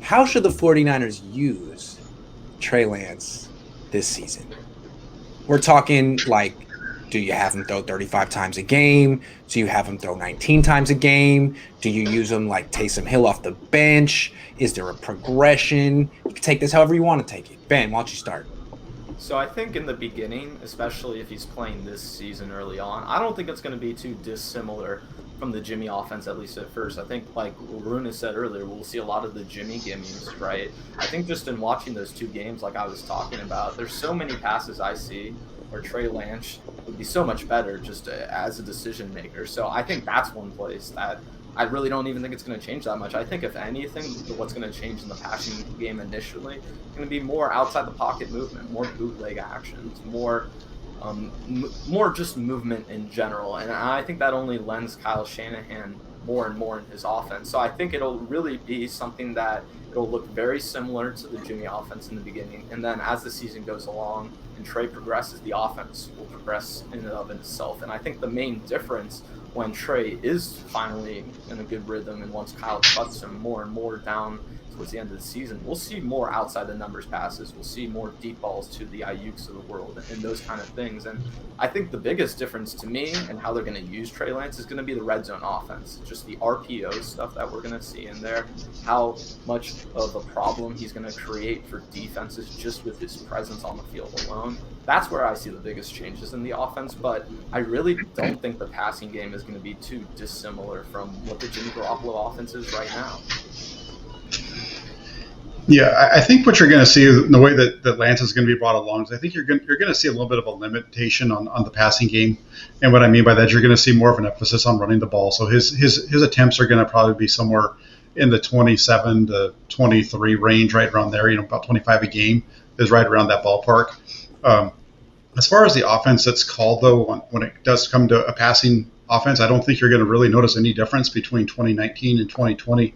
how should the 49ers use Trey Lance this season? We're talking like, do you have him throw 35 times a game? Do you have him throw 19 times a game? Do you use him like Taysom Hill off the bench? Is there a progression? You can take this however you want to take it. Ben, why don't you start? So I think in the beginning, especially if he's playing this season early on, I don't think it's going to be too dissimilar from the Jimmy offense, at least at first. I think, like Waruna said earlier, we'll see a lot of the Jimmy gimmies, right? I think just in watching those two games, like I was talking about, there's so many passes I see where Trey Lance would be so much better just as a decision maker. So I think that's one place that I really don't even think it's going to change that much. I think if anything, what's going to change in the passing game initially is going to be more outside the pocket movement, more bootleg actions, more just movement in general. And I think that only lends Kyle Shanahan more and more in his offense. So I think it'll really be something that it'll look very similar to the Jimmy offense in the beginning. And then as the season goes along and Trey progresses, the offense will progress in and of itself. And I think the main difference when Trey is finally in a good rhythm and once Kyle cuts him more and more down towards the end of the season, we'll see more outside the numbers passes. We'll see more deep balls to the Ayuks of the world and those kind of things. And I think the biggest difference to me and how they're going to use Trey Lance is going to be the red zone offense, just the RPO stuff that we're going to see in there, how much of a problem he's going to create for defenses just with his presence on the field alone. That's where I see the biggest changes in the offense, but I really don't think the passing game is going to be too dissimilar from what the Jimmy Garoppolo offense is right now. Yeah, I think what you're going to see in the way that Lance is going to be brought along is I think you're going to see a little bit of a limitation on the passing game. And what I mean by that is you're going to see more of an emphasis on running the ball. So his attempts are going to probably be somewhere in the 27 to 23 range, right around there. About 25 a game is right around that ballpark. As far as the offense that's called, though, when it does come to a passing offense, I don't think you're going to really notice any difference between 2019 and 2020,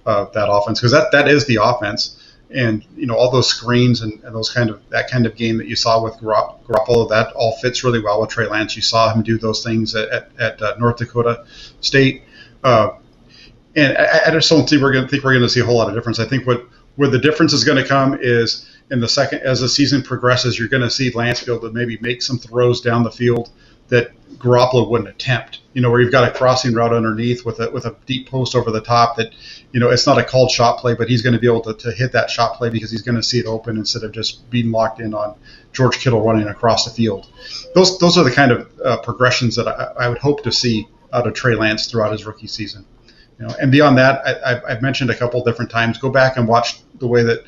that offense, because that is the offense. And all those screens and those that kind of game that you saw with Garoppolo, that all fits really well with Trey Lance. You saw him do those things at North Dakota State, and I just don't think we're going to see a whole lot of difference. I think where the difference is going to come is in the second, as the season progresses, you're going to see Lance be able to maybe make some throws down the field that Garoppolo wouldn't attempt. Where you've got a crossing route underneath with a deep post over the top that, it's not a called shot play, but he's going to be able to hit that shot play because he's going to see it open instead of just being locked in on George Kittle running across the field. Those are the kind of progressions that I would hope to see out of Trey Lance throughout his rookie season. And beyond that, I've mentioned a couple different times, go back and watch the way that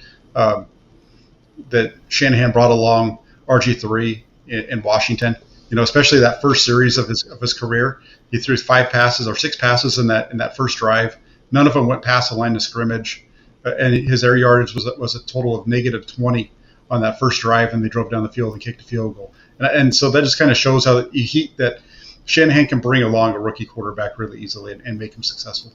that Shanahan brought along RG3 in Washington. Especially that first series of his career, he threw 6 passes in that first drive. None of them went past the line of scrimmage, and his air yardage was a total of negative 20 on that first drive, and they drove down the field and kicked a field goal. And so that just kind of shows how that Shanahan can bring along a rookie quarterback really easily and make him successful.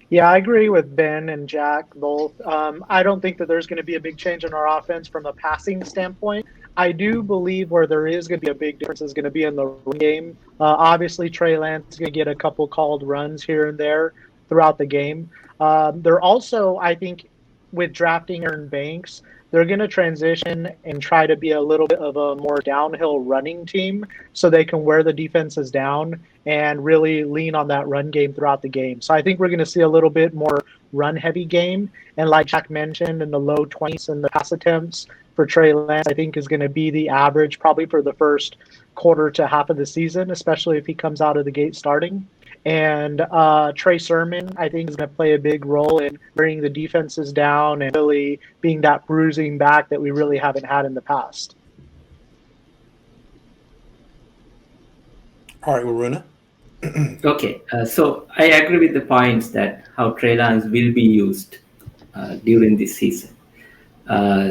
Yeah, I agree with Ben and Jack both. I don't think that there's going to be a big change in our offense from a passing standpoint. I do believe where there is going to be a big difference is going to be in the run game. Obviously, Trey Lance is going to get a couple called runs here and there throughout the game. They're also, I think, with drafting Aaron Banks, they're going to transition and try to be a little bit of a more downhill running team so they can wear the defenses down and really lean on that run game throughout the game. So I think we're going to see a little bit more run-heavy game. And like Jack mentioned, in the low 20s in the pass attempts for Trey Lance, I think is going to be the average probably for the first quarter to half of the season, especially if he comes out of the gate starting. And Trey Sermon, I think, is going to play a big role in bringing the defenses down and really being that bruising back that we really haven't had in the past. All right, Waruna. Okay, so I agree with the points that how Trey Lance will be used during this season.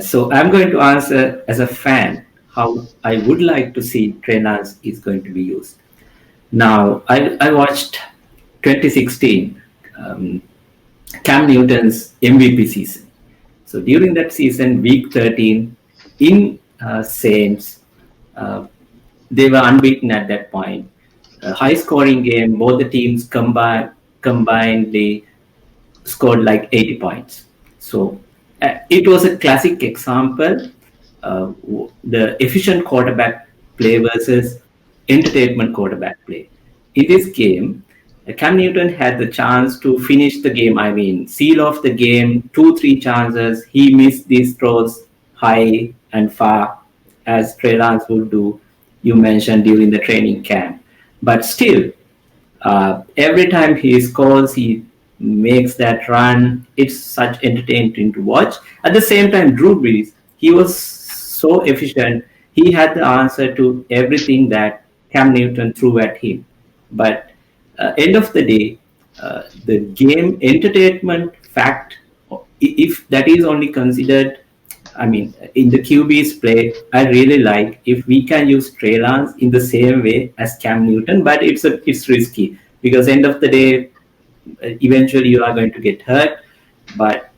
So I'm going to answer as a fan how I would like to see Trey Lance is going to be used. Now, I watched 2016 Cam Newton's MVP season. So during that season, week 13 in Saints, they were unbeaten at that point. A high-scoring game. Both the teams combinedly scored like 80 points. So it was a classic example, the efficient quarterback play versus entertainment quarterback play. In this game, Cam Newton had the chance to finish the game. I mean, seal off the game, 2-3 chances. He missed these throws high and far, as Trey Lance would do, you mentioned during the training camp. But still, every time he scores, he makes that run. It's such entertaining to watch. At the same time, Drew Brees, he was so efficient. He had the answer to everything that Cam Newton threw at him. But end of the day, the game entertainment fact, if that is only considered, I mean, in the QB's play, I really like if we can use Trey Lance in the same way as Cam Newton, but it's risky because end of the day, eventually you are going to get hurt. But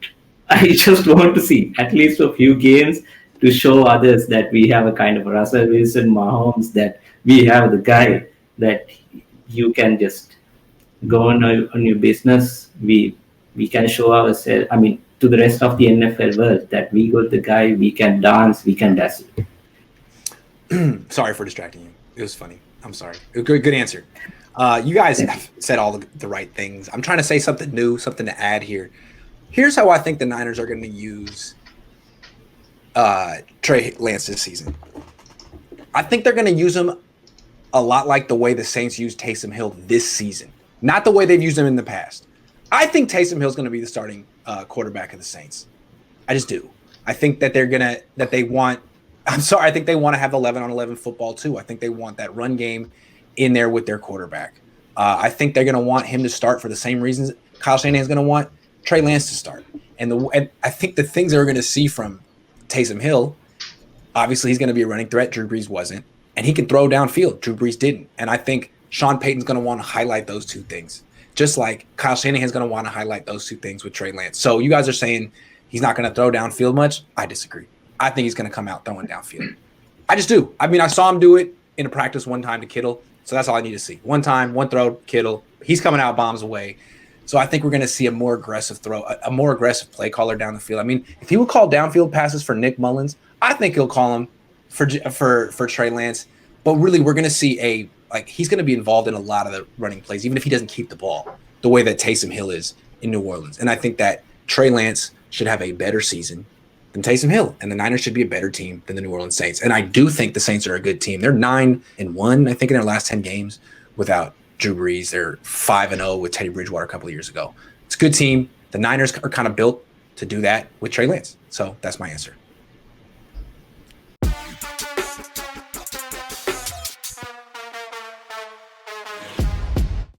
I just want to see at least a few games to show others that we have a kind of Russell Wilson, Mahomes, that we have the guy that you can just go on your business. We can show ourselves, I mean, to the rest of the NFL world that we got the guy, we can dance, we can dazzle. Sorry for distracting you. It was funny. I'm sorry. Good answer. You guys have said all the right things. I'm trying to say something new, something to add here. Here's how I think the Niners are going to use Trey Lance this season. I think they're going to use him a lot like the way the Saints used Taysom Hill this season, not the way they've used him in the past. I think Taysom Hill is going to be the starting quarterback of the Saints. I just do. I think that they want to have 11-on-11 football too. I think they want that run game in there with their quarterback. I think they're going to want him to start for the same reasons Kyle Shanahan's going to want Trey Lance to start. And I think the things that we're going to see from Taysom Hill, obviously he's going to be a running threat. Drew Brees wasn't. And he can throw downfield. Drew Brees didn't. And I think Sean Payton's going to want to highlight those two things, just like Kyle Shanahan's going to want to highlight those two things with Trey Lance. So you guys are saying he's not going to throw downfield much. I disagree. I think he's going to come out throwing downfield. I just do. I mean, I saw him do it in a practice one time to Kittle. So that's all I need to see. One time, one throw, Kittle. He's coming out bombs away. So I think we're going to see a more aggressive throw, a more aggressive play caller down the field. I mean, if he would call downfield passes for Nick Mullins, I think he'll call them for Trey Lance. But really, we're going to see he's going to be involved in a lot of the running plays, even if he doesn't keep the ball, the way that Taysom Hill is in New Orleans. And I think that Trey Lance should have a better season than Taysom Hill, and the Niners should be a better team than the New Orleans Saints. And I do think the Saints are a good team. They're 9-1, I think, in their last 10 games without Drew Brees. They're 5-0 with Teddy Bridgewater a couple of years ago. It's a good team. The Niners are kind of built to do that with Trey Lance. So that's my answer.